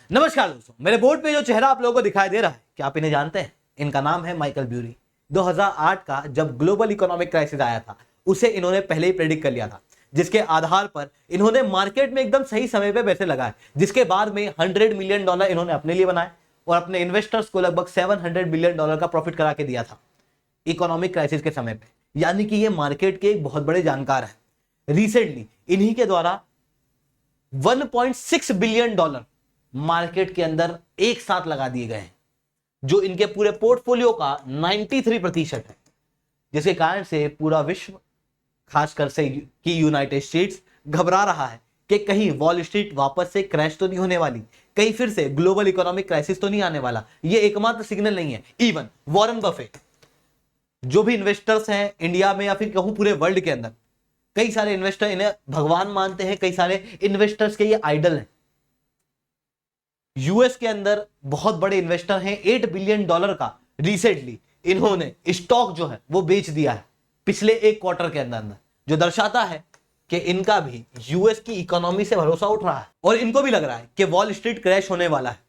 नमस्कार दोस्तों, मेरे बोर्ड पे जो चेहरा आप लोगों को दिखाई दे रहा है, क्या आप इन्हें जानते हैं? इनका नाम है माइकल ब्यूरी। 2008 का जब ग्लोबल इकोनॉमिक क्राइसिस आया था, उसे इन्होंने पहले ही प्रेडिक्ट कर लिया था, जिसके आधार पर इन्होंने मार्केट में एकदम सही समय पे पैसे लगाए, जिसके बाद में $100 मिलियन इन्होंने अपने लिए बनाए और अपने इन्वेस्टर्स को लगभग $700 मिलियन का प्रॉफिट करा के दिया था इकोनॉमिक क्राइसिस के समय पे। यानी कि ये मार्केट के एक बहुत बड़े जानकार हैं। रिसेंटली इन्हीं के द्वारा $1.6 बिलियन मार्केट के अंदर एक साथ लगा दिए गए हैं, जो इनके पूरे पोर्टफोलियो का 93% है, जिसके कारण से पूरा विश्व, खासकर से कि यूनाइटेड स्टेट्स, घबरा रहा है कि कहीं वॉल स्ट्रीट वापस से क्रैश तो नहीं होने वाली, कहीं फिर से ग्लोबल इकोनॉमिक क्राइसिस तो नहीं आने वाला। ये एकमात्र सिग्नल नहीं है। इवन वॉरेन बफेट, जो भी इन्वेस्टर्स हैं इंडिया में या फिर कहूं पूरे वर्ल्ड के अंदर, कई सारे इन्वेस्टर इन्हें भगवान मानते हैं, कई सारे इन्वेस्टर्स के ये आइडल हैं। यूएस के अंदर बहुत बड़े इन्वेस्टर हैं, $8 बिलियन का रिसेंटली इन्होंने स्टॉक जो है वो बेच दिया है पिछले एक क्वार्टर के अंदर, जो दर्शाता है कि इनका भी यूएस की इकोनॉमी से भरोसा उठ रहा है और इनको भी लग रहा है कि वॉल स्ट्रीट क्रैश होने वाला है।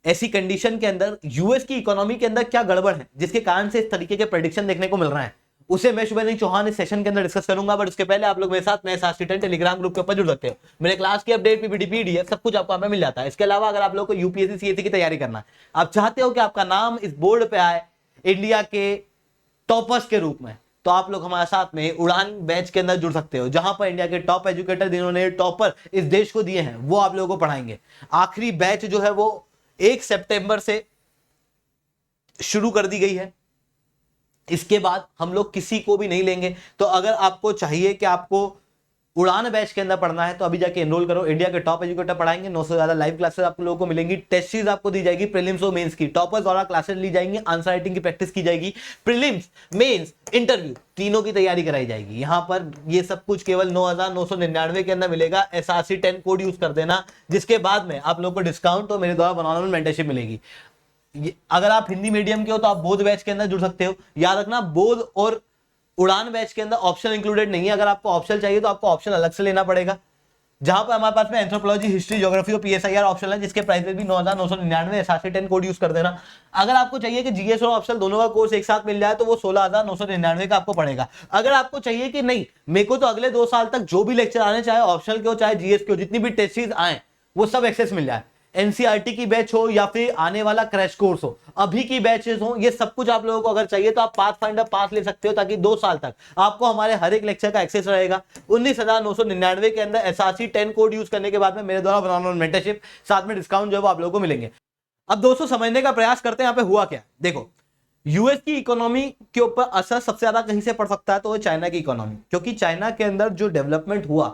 ऐसी कंडीशन के अंदर यूएस की इकोनॉमी के अंदर क्या गड़बड़ है जिसके कारण से इस तरीके के प्रेडिक्शन देखने को मिल रहे हैं, उसे मैं शुभेंदु चौहान इस सेशन के अंदर डिस्कस करूंगा। बट उसके पहले आप लोग मेरे साथ नए साथ टेलीग्राम ग्रुप के ऊपर जुड़ सकते हो। मेरे क्लास की अपडेट, पीपीटी, पीडीएफ सब कुछ आपको हमें मिल जाता है। इसके अलावा अगर आप लोग को यूपीएससी सीएससी की तैयारी करना है, आप चाहते हो कि आपका नाम इस बोर्ड पे आए इंडिया के टॉपर्स के रूप में, तो आप लोग हमारे साथ में उड़ान बैच के अंदर जुड़ सकते हो, जहां पर इंडिया के टॉप एजुकेटर जिन्होंने टॉपर इस देश को दिए हैं वो आप लोगों को पढ़ाएंगे। आखिरी बैच जो है वो 1 सितंबर से शुरू कर दी गई है। इसके बाद हम लोग किसी को भी नहीं लेंगे। तो अगर आपको चाहिए कि आपको उड़ान बैच के अंदर पढ़ना है तो अभी जाके एनरोल करो। इंडिया के टॉप एजुकेटर पढ़ाएंगे, 900 से ज्यादा लाइव क्लासेस आप लोगों को मिलेंगी। टेस्ट सीरीज आपको दी जाएगी, प्रीलिम्स और मेंस की टॉपर्स द्वारा क्लासेस ली जाएंगी, आंसर राइटिंग की प्रैक्टिस की जाएगी, प्रीलिम्स, मेंस, इंटरव्यू तीनों की तैयारी कराई जाएगी। यहाँ पर ये सब कुछ केवल 9,999 के अंदर मिलेगा। SRC 10 कोड यूज कर देना, जिसके बाद में आप लोग को डिस्काउंट और मेरे द्वारा बनाने में मेंटरशिप मिलेगी। अगर आप हिंदी मीडियम के हो तो आप बोध बैच के अंदर जुड़ सकते हो। याद रखना, बोध और उड़ान बैच के अंदर ऑप्शन इंक्लूडेड नहीं है। अगर आपको ऑप्शन चाहिए तो आपको ऑप्शन अलग से लेना पड़ेगा, जहां पर हमारे पास में एंथ्रोपोलॉजी, हिस्ट्री, ज्योग्राफी और PSIR ऑप्शन है, जिसके प्राइसेस भी 9,999। SRC 10 कोड यूज कर देना। अगर आपको चाहिए कि जीएस और ऑप्शन दोनों का कोर्स एक साथ मिल जाए तो वो 16,999 का आपको पड़ेगा। अगर आपको चाहिए कि नहीं, मेरे को तो अगले 2 साल तक जो भी लेक्चर आने, चाहे ऑप्शनल के हो चाहे जीएस के हो, जितनी भी टेस्ट सीरीज आए वो सब एक्सेस मिल जाए। एनसीईआरटी की बैच हो या फिर आने वाला क्रैश कोर्स हो, अभी की बैचेस हो, ये सब कुछ आप लोगों को अगर चाहिए तो आप पाथफाइंडर पास ले सकते हो, ताकि 2 साल तक आपको हमारे हर एक लेक्चर का एक्सेस रहेगा। 19,999 के अंदर SRC 10 कोड यूज करने के बाद में मेरे द्वारा बनाना मेंटरशिप, साथ में डिस्काउंट जो है वो आप लोगों को मिलेंगे। अब दोस्तों समझने का प्रयास करते हैं यहाँ पे हुआ क्या। देखो, यूएस की इकोनॉमी के ऊपर असर सबसे ज्यादा कहीं से पड़ सकता है तो वो चाइना की इकोनॉमी, क्योंकि चाइना के अंदर जो डेवलपमेंट हुआ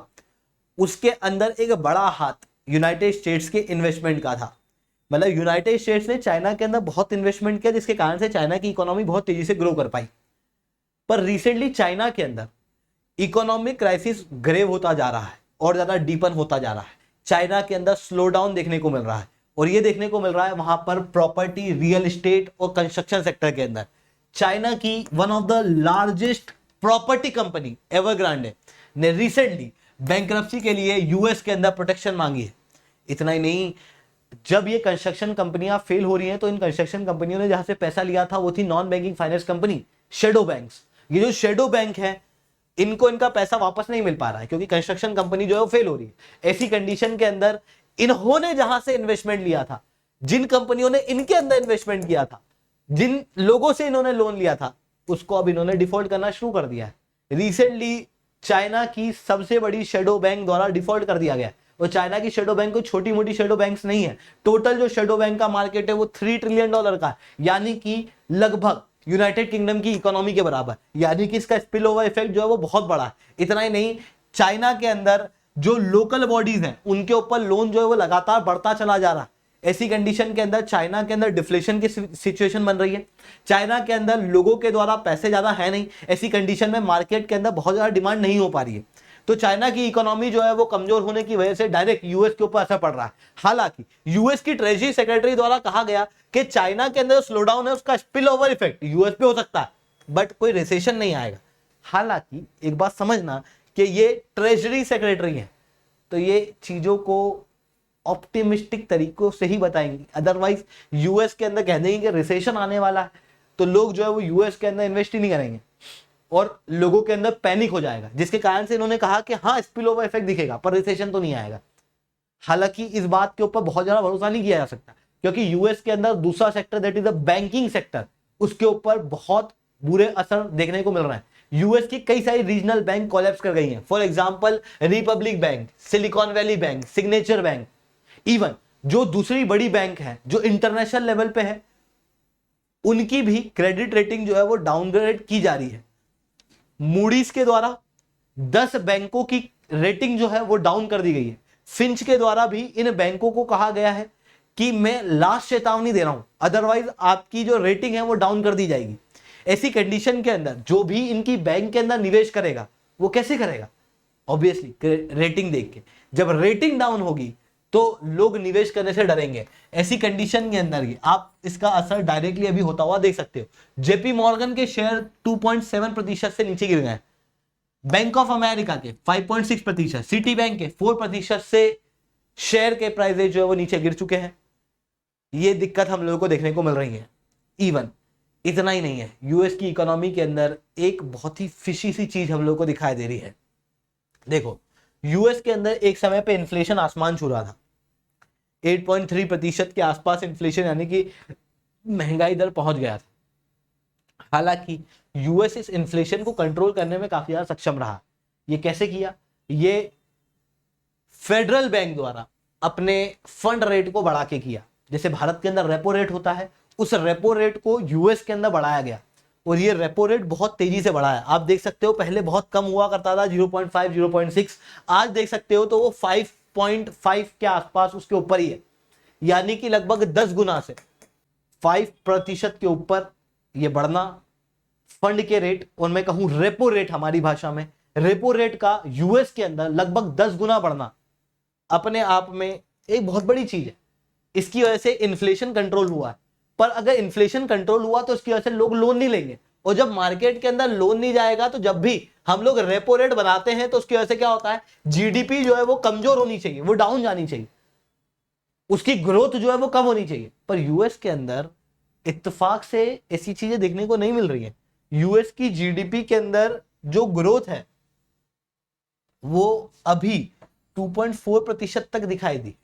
उसके अंदर एक बड़ा हाथ यूनाइटेड स्टेट्स के इन्वेस्टमेंट का था। मतलब यूनाइटेड स्टेट्स ने चाइना के अंदर बहुत इन्वेस्टमेंट किया, जिसके कारण से चाइना की इकोनॉमी बहुत तेजी से ग्रो कर पाई। पर रिसेंटली चाइना के अंदर इकोनॉमिक क्राइसिस ग्रेव होता जा रहा है और ज्यादा डीपन होता जा रहा है। चाइना के अंदर स्लो डाउन देखने को मिल रहा है, और ये देखने को मिल रहा है वहां पर प्रॉपर्टी, रियल एस्टेट और कंस्ट्रक्शन सेक्टर के अंदर। चाइना की one of the largest property company Evergrande ने रिसेंटली बैंक्रप्सी के लिए यूएस के अंदर प्रोटेक्शन मांगी है। इतना ही नहीं, जब ये कंस्ट्रक्शन कंपनियां फेल हो रही हैं तो इन कंस्ट्रक्शन कंपनियों ने जहां से पैसा लिया था वो थी non banking finance company, shadow banks. ये जो शेडो बैंक है, इनको इनका पैसा वापस नहीं मिल पा रहा है क्योंकि कंस्ट्रक्शन कंपनी जो है वो फेल हो रही है। ऐसी कंडीशन के अंदर इन्होंने जहां से इन्वेस्टमेंट लिया था, जिन कंपनियों ने इनके अंदर इन्वेस्टमेंट किया था, जिन लोगों से इन्होंने लोन लिया था, उसको अब इन्होंने डिफॉल्ट करना शुरू कर दिया है। रिसेंटली चाइना की सबसे बड़ी शेडो बैंक द्वारा डिफॉल्ट कर दिया गया। और चाइना की शेडो बैंक कोई छोटी मोटी शेडो बैंक्स नहीं है। टोटल जो शेडो बैंक का मार्केट है वो $3 ट्रिलियन का है, यानी कि लगभग यूनाइटेड किंगडम की इकोनॉमी के बराबर। यानी कि इसका स्पिल ओवर इफेक्ट जो है वो बहुत बड़ा है। इतना ही नहीं, चाइना के अंदर जो लोकल बॉडीज हैं उनके ऊपर लोन जो है वो लगातार बढ़ता चला जा रहा है। ऐसी कंडीशन के अंदर चाइना के अंदर डिफ्लेशन की सिचुएशन बन रही है। चाइना के अंदर लोगों के द्वारा पैसे ज्यादा है नहीं। ऐसी कंडीशन में मार्केट के अंदर बहुत ज्यादा डिमांड नहीं हो पा रही है। तो चाइना की इकोनॉमी जो है वो कमजोर होने की वजह से डायरेक्ट यूएस के ऊपर असर पड़ रहा है। हालांकि यूएस की ट्रेजरी सेक्रेटरी द्वारा कहा गया कि चाइना के अंदर स्लो डाउन है, उसका स्पिल ओवर इफेक्ट यूएस पे हो सकता है, बट कोई रिसेशन नहीं आएगा। हालांकि एक बात समझना कि ये ट्रेजरी सेक्रेटरी है, तो ये चीजों को ऑप्टिमिस्टिक तरीकों से ही बताएंगे। अदरवाइज यूएस के अंदर कह देंगे कि रिसेशन आने वाला है तो लोग जो है वो यूएस के अंदर इन्वेस्ट ही नहीं करेंगे और लोगों के अंदर पैनिक हो जाएगा, जिसके कारण से इन्होंने कहा कि हाँ स्पिल ओवर इफेक्ट दिखेगा पर रिसेशन तो नहीं आएगा। हालांकि इस बात के ऊपर बहुत ज्यादा भरोसा नहीं किया जा सकता क्योंकि यूएस के अंदर दूसरा sector that is the banking sector, उसके ऊपर बहुत बुरे असर देखने को मिल रहा है। यूएस की कई सारी रीजनल बैंक कोलैप्स कर गई हैं। For example Republic bank, silicon valley bank, signature bank, even जो दूसरी बड़ी बैंक है जो इंटरनेशनल लेवल पे है उनकी भी क्रेडिट रेटिंग जो है वो डाउनग्रेड की जा रही है। मूडीज के द्वारा 10 बैंकों की रेटिंग जो है वो डाउन कर दी गई है। फिंच के द्वारा भी इन बैंकों को कहा गया है कि मैं लास्ट चेतावनी दे रहा हूं, अदरवाइज आपकी जो रेटिंग है वो डाउन कर दी जाएगी। ऐसी कंडीशन के अंदर जो भी इनकी बैंक के अंदर निवेश करेगा वो कैसे करेगा? ऑब्वियसली रेटिंग देख के। जब रेटिंग डाउन होगी तो लोग निवेश करने से डरेंगे। ऐसी कंडीशन के अंदर ही आप इसका असर डायरेक्टली अभी होता हुआ देख सकते हो। जेपी मॉर्गन के शेयर 2.7% से नीचे गिर गए। बैंक ऑफ अमेरिका के 5.6%, सिटी बैंक के 4% से शेयर के प्राइसेज जो है वो नीचे गिर चुके हैं। ये दिक्कत हम लोगों को देखने को मिल रही है। इवन इतना ही नहीं है, यूएस की इकोनॉमी के अंदर एक बहुत ही फिशी सी चीज हम लोगों को दिखाई दे रही है। देखो यूएस के अंदर एक समय पे इन्फ्लेशन आसमान छू रहा था, 8.3% के आसपास इन्फ्लेशन यानी कि महंगाई दर पहुंच गया था। हालांकि यूएस इस इन्फ्लेशन को कंट्रोल करने में काफी ज्यादा सक्षम रहा। ये कैसे किया? ये फेडरल बैंक द्वारा अपने फंड रेट को बढ़ा के किया। जैसे भारत के अंदर रेपो रेट होता है, उस रेपो रेट को यूएस के अंदर बढ़ाया गया और ये रेपो रेट बहुत तेजी से बढ़ा है। आप देख सकते हो पहले बहुत कम हुआ करता था 0.5 0.6, आज देख सकते हो तो वो 5.5 के आसपास उसके ऊपर ही है, यानी कि लगभग 10 गुना से 5% के ऊपर ये बढ़ना फंड के रेट, और मैं कहूं रेपो रेट हमारी भाषा में, रेपो रेट का यूएस के अंदर लगभग 10 गुना बढ़ना अपने आप में एक बहुत बड़ी चीज है। इसकी वजह से इन्फ्लेशन कंट्रोल हुआ है। पर अगर इन्फ्लेशन कंट्रोल हुआ तो इसकी वजह से लोग लोन नहीं लेंगे, और जब मार्केट के अंदर लोन नहीं जाएगा तो जब भी हम लोग रेपो रेट बनाते हैं तो उसकी वजह से क्या होता है, जीडीपी जो है वो कमजोर होनी चाहिए, वो डाउन जानी चाहिए, उसकी ग्रोथ जो है वो कम होनी चाहिए। पर यूएस के अंदर इत्तेफाक से ऐसी चीजें देखने को नहीं मिल रही है। यूएस की जीडीपी के अंदर जो ग्रोथ है वो अभी 2.4% तक दिखाई दी,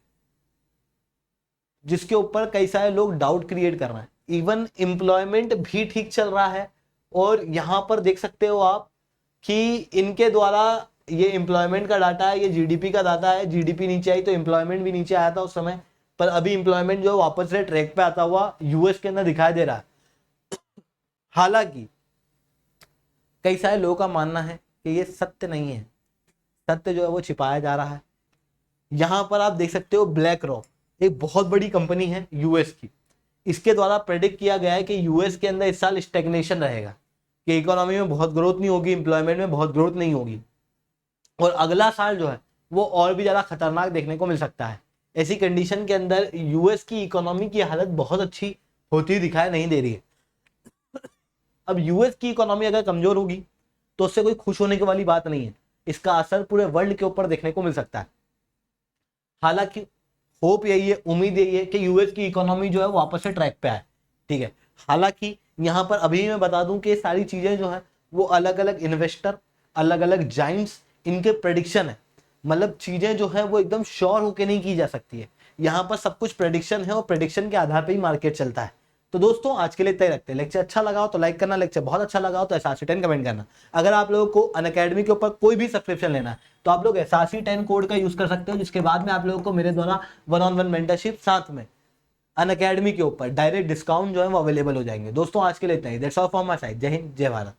जिसके ऊपर कई सारे लोग डाउट क्रिएट कर रहे हैं। इवन एम्प्लॉयमेंट भी ठीक चल रहा है, और यहां पर देख सकते हो आप कि इनके द्वारा ये एम्प्लॉयमेंट का डाटा है, ये जीडीपी का डाटा है। जीडीपी नीचे आई तो एम्प्लॉयमेंट भी नीचे आया था उस समय, पर अभी एम्प्लॉयमेंट जो वापस से ट्रैक पे आता हुआ यूएस के अंदर दिखाई दे रहा है। हालांकि कई सारे लोगों का मानना है कि ये सत्य नहीं है, सत्य जो है वो छिपाया जा रहा है। यहां पर आप देख सकते हो ब्लैक रॉक एक बहुत बड़ी कंपनी है यूएस की, इसके द्वारा प्रेडिक्ट किया गया है कि यूएस के अंदर इस साल स्टैग्नेशन रहेगा, कि इकोनॉमी में बहुत ग्रोथ नहीं होगी, एम्प्लॉयमेंट में बहुत ग्रोथ नहीं होगी, और अगला साल जो है वो और भी ज्यादा खतरनाक देखने को मिल सकता है। ऐसी कंडीशन के अंदर यूएस की इकोनॉमी की हालत बहुत अच्छी होती दिखाई नहीं दे रही है। अब यूएस की इकोनॉमी अगर कमजोर होगी तो उससे कोई खुश होने की वाली बात नहीं है, इसका असर पूरे वर्ल्ड के ऊपर देखने को मिल सकता है। हालांकि होप यही है, उम्मीद यही है कि यूएस की इकोनॉमी जो है वापस से ट्रैक पे आए, ठीक है। हालांकि यहाँ पर अभी मैं बता दूं कि सारी चीजें जो है वो अलग अलग इन्वेस्टर, अलग अलग जाइंट्स, इनके प्रेडिक्शन है, मतलब चीजें जो है वो एकदम श्योर होके नहीं की जा सकती है। यहाँ पर सब कुछ प्रेडिक्शन है और प्रेडिक्शन के आधार पर ही मार्केट चलता है। तो दोस्तों आज के लिए इतना ही रखते हैं। लेक्चर अच्छा लगा हो तो लाइक करना, लेक्चर बहुत अच्छा लगा हो तो SRC10 कमेंट करना। अगर आप लोगों को अनअकैडमी के ऊपर कोई भी सब्सक्रिप्शन लेना है तो आप लोग SRC10 कोड का यूज कर सकते हो, जिसके बाद में आप लोगों को मेरे द्वारा 1-on-1 मेंटरशिप साथ में अनअकैडमी के ऊपर डायरेक्ट डिस्काउंट जो है वो अवेलेबल हो जाएंगे। दोस्तों आज के लिए इतना ही। That's all from my side. जय हिंद, जय भारत।